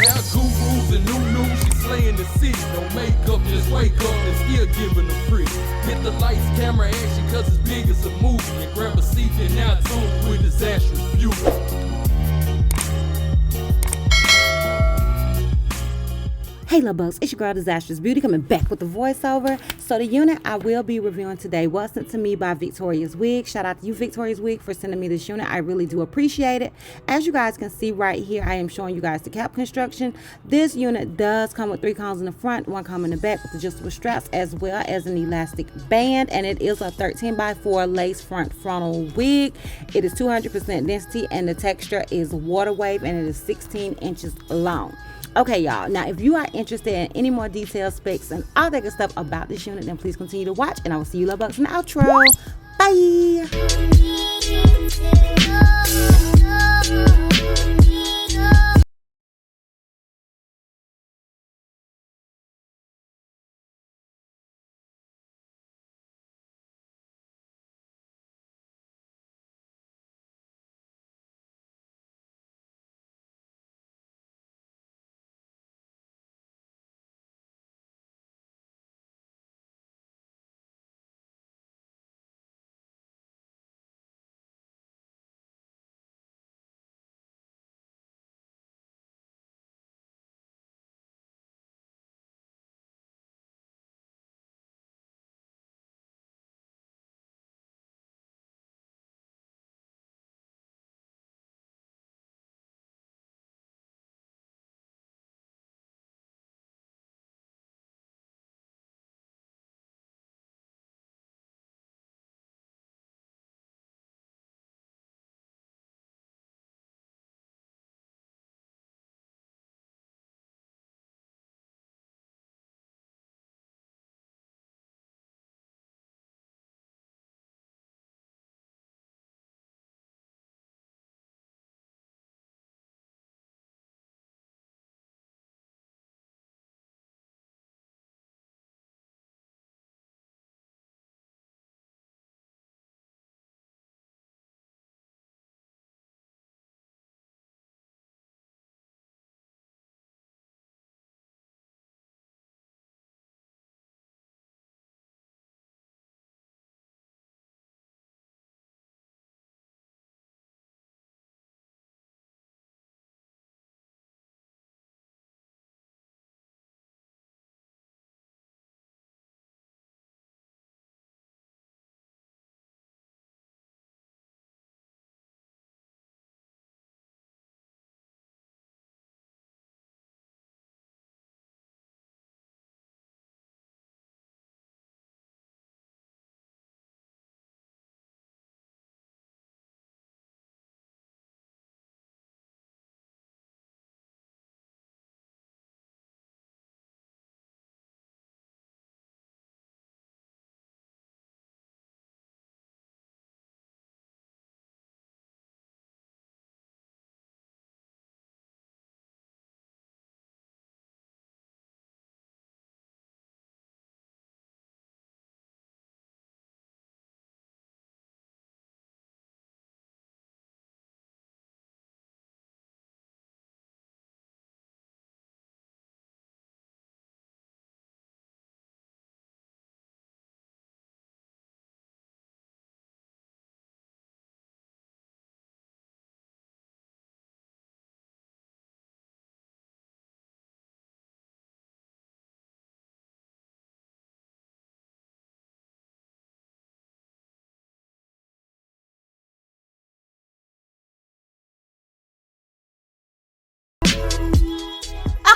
Hair gurus and new, she slaying the city. No makeup, just wake up and still giving them pretty. Hit the lights, camera, action, cause it's big as a movie. And grab a seat and now tune with Disastrous Beauty. Hey love bugs, it's your girl Disastrous Beauty coming back with the voiceover. So the unit I will be reviewing today was sent to me by Victoria's Wig. Shout out to you, Victoria's Wig, for sending me this unit. I really do appreciate it. As you guys can see right here, I am showing you guys the cap construction. This unit does come with 3 combs in the front, 1 comb in the back with adjustable straps, as well as an elastic band. And it is a 13x4 lace front frontal wig. It is 200% density and the texture is water wave, and it is 16 inches long. Okay, y'all, now if you are interested in any more details, specs, and all that good stuff about this unit, then please continue to watch, and I will see you love bugs in the outro. Bye!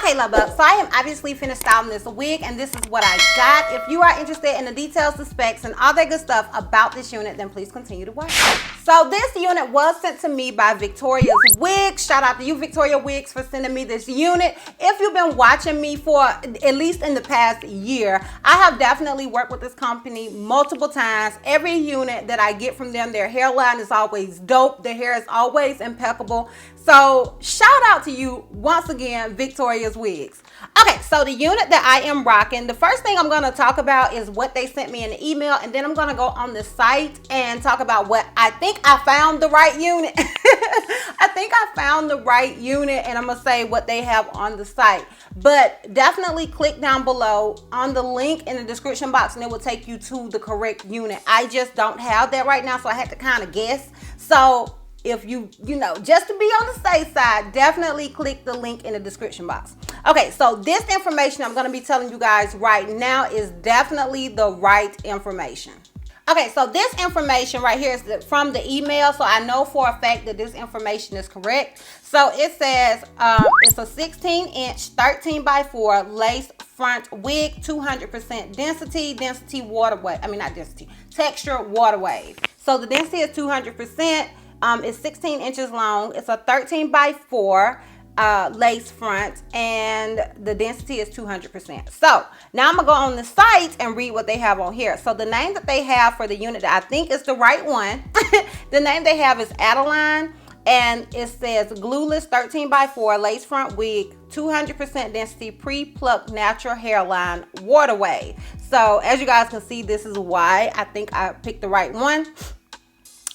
Okay, love bugs, so I am obviously finished styling this wig, and this is what I got. If you are interested in the details, the specs, and all that good stuff about this unit, then please continue to watch. So this unit was sent to me by Victoria's Wigs. Shout out to you, Victoria Wigs, for sending me this unit. If you've been watching me for at least in the past year, I have definitely worked with this company multiple times. Every unit that I get from them, their hairline is always dope. Their hair is always impeccable. So shout out to you once again, Victoria's Wigs. Okay, so the unit that I am rocking, the first thing I'm going to talk about is what they sent me in the email, and then I'm going to go on the site and talk about what I think I found the right unit. I think I found the right unit, and I'm gonna say what they have on the site. But definitely click down below on the link in the description box and it will take you to the correct unit. I just don't have that right now, so I had to kind of guess. So if you know, just to be on the safe side, definitely click the link in the description box. Okay, so this information I'm going to be telling you guys right now is definitely the right information. Okay, so this information right here is from the email, so I know for a fact that this information is correct. So it says it's a 16-inch 13x4 lace front wig, 200% density water wave. I mean, not density, texture water wave. So the density is 200%. It's 16 inches long. It's a 13x4 lace front, and the density is 200%. So now I'm gonna go on the site and read what they have on here. So the name that they have for the unit that I think is the right one, the name they have is Adaline, and it says Glueless 13x4 lace front wig, 200% density, pre-plucked natural hairline water wave. So as you guys can see, this is why I think I picked the right one.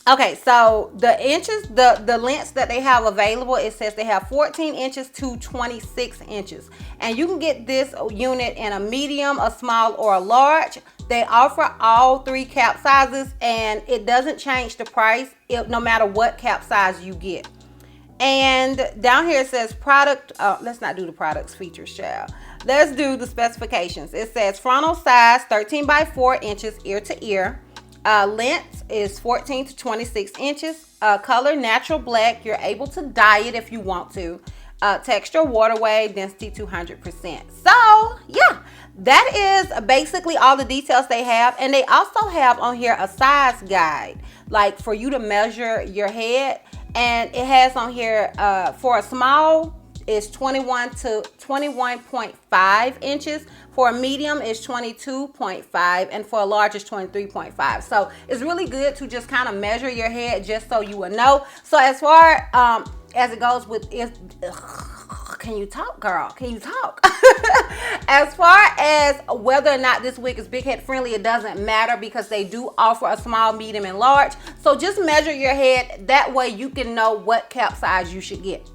Okay, so the inches, the lengths that they have available, it says they have 14 inches to 26 inches. And you can get this unit in a medium, a small, or a large. They offer all 3 cap sizes, and it doesn't change the price no matter what cap size you get. And down here it says product, let's not do the products features, child. Let's do the specifications. It says frontal size 13x4 inches ear to ear. Length is 14 to 26 inches. Color natural black. You're able to dye it if you want to. Texture water wave, density 200%. So yeah, that is basically all the details they have. And they also have on here a size guide, like for you to measure your head. And it has on here for a small is 21 to 21.5 inches. For a medium is 22.5, and for a large is 23.5. So it's really good to just kind of measure your head just so you will know. So as far as it goes with can you talk, girl? Can you talk? As far as whether or not this wig is big head friendly, it doesn't matter because they do offer a small, medium, and large. So just measure your head. That way you can know what cap size you should get.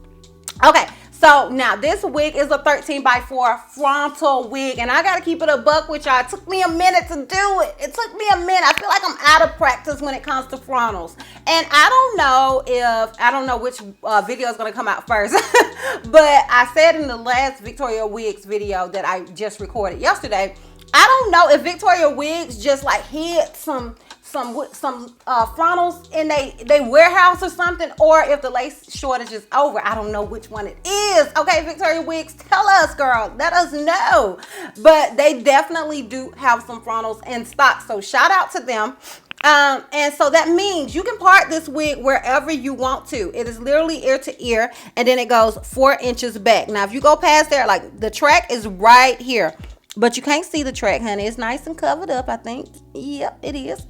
Okay. So now this wig is a 13x4 frontal wig, and I gotta keep it a buck with y'all. It took me a minute to do it. It took me a minute. I feel like I'm out of practice when it comes to frontals, and I don't know which video is gonna come out first. But I said in the last Victoria Wigs video that I just recorded yesterday, I don't know if Victoria Wigs just like hid some frontals in they warehouse or something, or if the lace shortage is over. I don't know which one it is. Okay, Victoria Wigs, tell us, girl, let us know. But they definitely do have some frontals in stock, so shout out to them. And so that means you can part this wig wherever you want to. It is literally ear to ear, and then it goes 4 inches back. Now if you go past there, like the track is right here, but you can't see the track, honey. It's nice and covered up, I think. Yep, it is.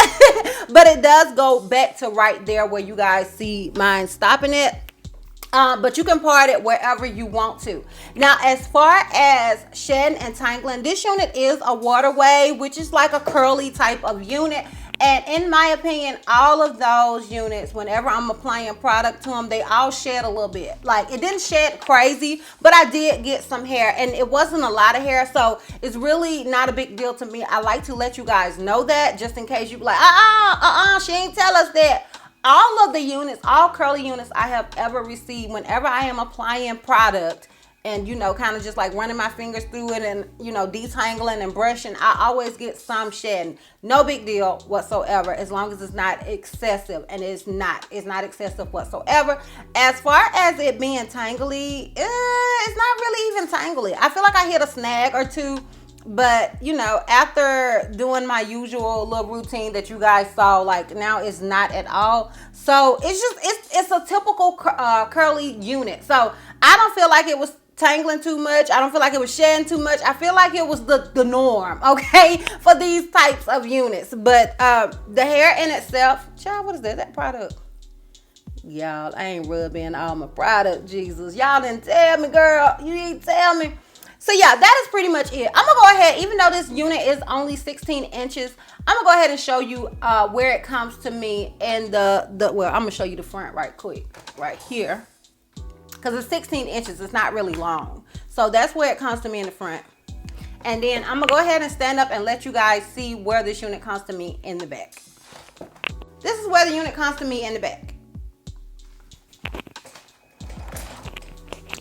But it does go back to right there where you guys see mine stopping it. But you can part it wherever you want to. Now, as far as shedding and tangling, this unit is a water wave, which is like a curly type of unit. And in my opinion, all of those units, whenever I'm applying product to them, they all shed a little bit. Like, it didn't shed crazy, but I did get some hair, and it wasn't a lot of hair, so it's really not a big deal to me. I like to let you guys know that, just in case you be like, she ain't tell us that. All of the units, all curly units I have ever received, whenever I am applying product, and kind of just like running my fingers through it and detangling and brushing, I always get some shedding. No big deal whatsoever, as long as it's not excessive, and it's not excessive whatsoever. As far as it being tangly, it's not really even tangly. I feel like I hit a snag or two, but after doing my usual little routine that you guys saw, like now it's not at all. So it's a typical curly unit. So I don't feel like it was tangling too much. I don't feel like it was shedding too much. I feel like it was the norm, okay, for these types of units. But the hair in itself, child, what is that product? Y'all, I ain't rubbing all my product, Jesus. Y'all didn't tell me, girl. You didn't tell me. So yeah, that is pretty much it. I'm gonna go ahead, even though this unit is only 16 inches, I'm gonna go ahead and show you where it comes to me in well, I'm gonna show you the front right quick, right here. because it's 16 inches. It's not really long. So that's where it comes to me in the front. And then I'm gonna go ahead and stand up and let you guys see where this unit comes to me in the back. This is where the unit comes to me in the back.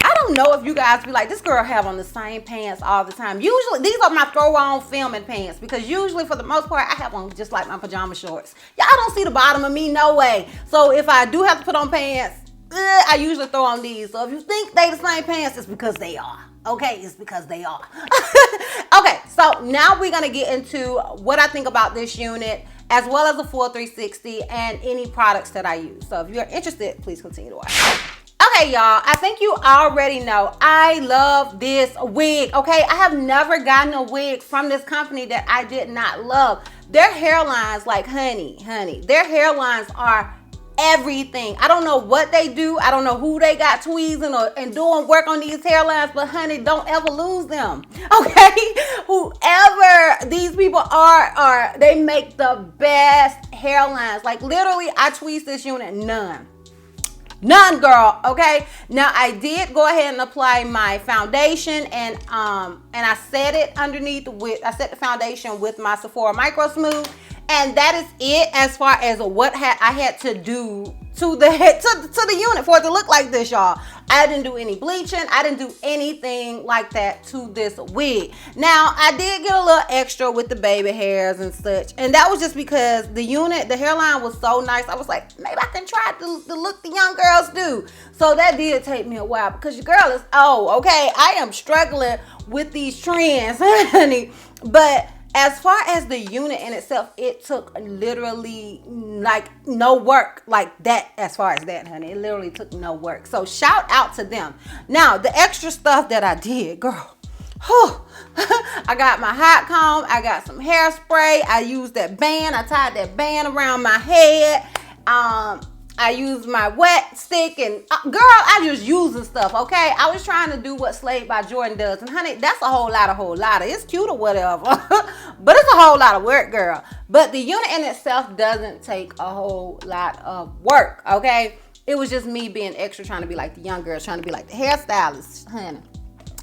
I don't know if you guys be like, this girl have on the same pants all the time. Usually, these are my throw-on filming pants because usually, for the most part, I have on just like my pajama shorts. Y'all don't see the bottom of me, no way. So if I do have to put on pants, I usually throw on these. So if you think they the same pants, it's because they are. Okay, it's because they are. Okay, so now we're gonna get into what I think about this unit, as well as the full 360 and any products that I use. So if you're interested, please continue to watch. Okay, y'all, I think you already know I love this wig, okay? I have never gotten a wig from this company that I did not love. Their hairlines, like honey, their hairlines are everything. I don't know what they do. I don't know who they got tweezing and doing work on these hairlines, but honey, don't ever lose them, okay? Whoever these people are, they make the best hairlines. Like literally, I tweezed this unit, none, girl. Okay, now I did go ahead and apply my foundation, and I set it underneath with, I set the foundation with my Sephora Micro Smooth, and that is it as far as what I had to do to the unit for it to look like this, y'all. I didn't do any bleaching. I didn't do anything like that to this wig. Now, I did get a little extra with the baby hairs and such, and that was just because the unit, the hairline was so nice. I was like, maybe I can try the look the young girls do. So that did take me a while because your girl is old, okay? I am struggling with these trends, honey. But as far as the unit in itself, it took literally like no work like that. As far as that, honey, it literally took no work. So shout out to them. Now, the extra stuff that I did, girl, whew, I got my hot comb, I got some hairspray, I used that band, I tied that band around my head, I used my wet stick, and girl, I just using stuff, okay? I was trying to do what Slave by Jordan does, and honey, that's a whole lot of. It's cute or whatever, but it's a whole lot of work, girl. But the unit in itself doesn't take a whole lot of work, okay? It was just me being extra, trying to be like the young girls, trying to be like the hairstylist, honey.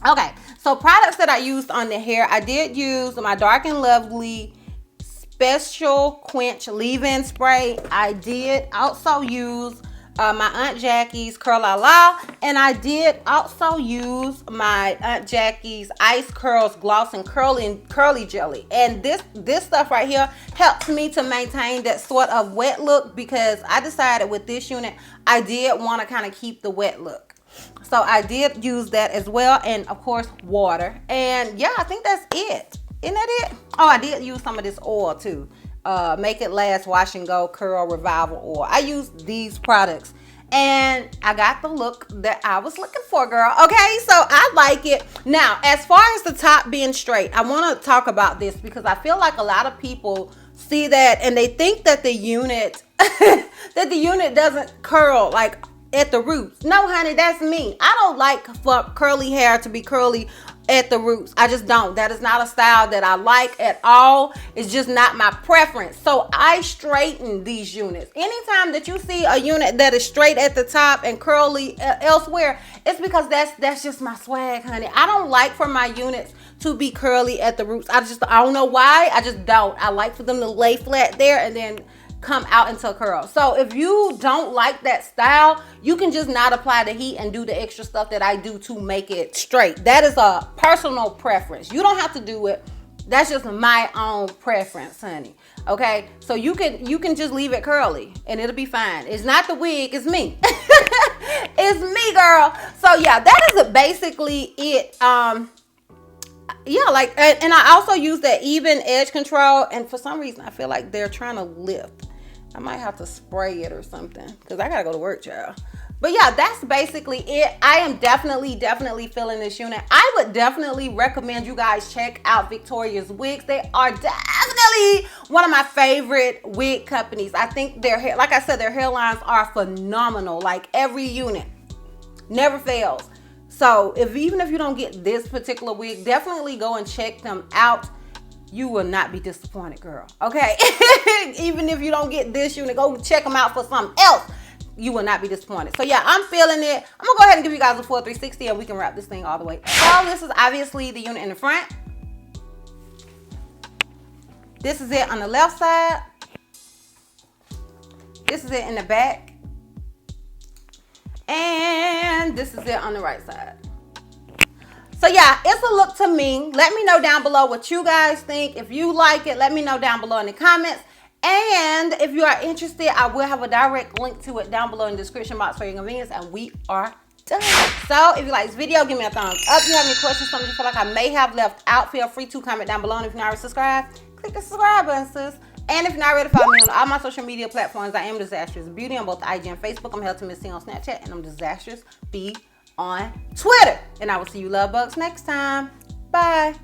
Okay, so products that I used on the hair, I did use my Dark and Lovely Special Quench leave-in spray. I did also use my Aunt Jackie's Curl La La, and I did also use my Aunt Jackie's Ice Curls Gloss and Curly Jelly. And this stuff right here helps me to maintain that sort of wet look, because I decided with this unit I did want to kind of keep the wet look. So I did use that as well, and of course water. And yeah, I think that's it. Isn't that it? Oh, I did use some of this oil too. Make It Last Wash and Go Curl Revival Oil. I used these products and I got the look that I was looking for, girl. Okay, so I like it. Now, as far as the top being straight, I want to talk about this because I feel like a lot of people see that and they think that the unit that the unit doesn't curl like at the roots. No, honey, that's me. I don't like for curly hair to be curly at the roots. I just don't. That is not a style that I like at all. It's just not my preference. So I straighten these units. Anytime that you see a unit that is straight at the top and curly elsewhere, it's because that's just my swag, honey. I don't like for my units to be curly at the roots. I don't know why. I just don't. I like for them to lay flat there and then come out into a curl. So if you don't like that style, you can just not apply the heat and do the extra stuff that I do to make it straight. That is a personal preference. You don't have to do it. That's just my own preference, honey. Okay, so you can just leave it curly and it'll be fine. It's not the wig, it's me. It's me, girl. So yeah, that is basically it. Yeah, like, and I also use that even edge control, and for some reason I feel like they're trying to lift. I might have to spray it or something because I gotta go to work, child. But yeah, that's basically it. I am definitely feeling this unit. I would definitely recommend you guys check out Victoria's wigs. They are definitely one of my favorite wig companies. I think their hair, like I said, their hairlines are phenomenal. Like every unit never fails. So even if you don't get this particular wig, definitely go and check them out. You will not be disappointed, girl. Okay? Even if you don't get this unit, go check them out for something else. you will not be disappointed. So yeah, I'm feeling it. I'm gonna go ahead and give you guys a full 360 and we can wrap this thing all the way. So this is obviously the unit in the front. This is it on the left side. This is it in the back. And this is it on the right side. So yeah, it's a look to me. Let me know down below what you guys think. If you like it, let me know down below in the comments. And if you are interested, I will have a direct link to it down below in the description box for your convenience. And we are done. So if you like this video, give me a thumbs up. If you have any questions, something you feel like I may have left out, feel free to comment down below. And if you're not already subscribed, click the subscribe button, sis. And if you're not ready to follow me on all my social media platforms, I am DizastrousBeauty on both IG and Facebook. I'm Healthy Miss C on Snapchat, and I'm DizastrousB on Twitter. And I will see you love bugs next time. Bye.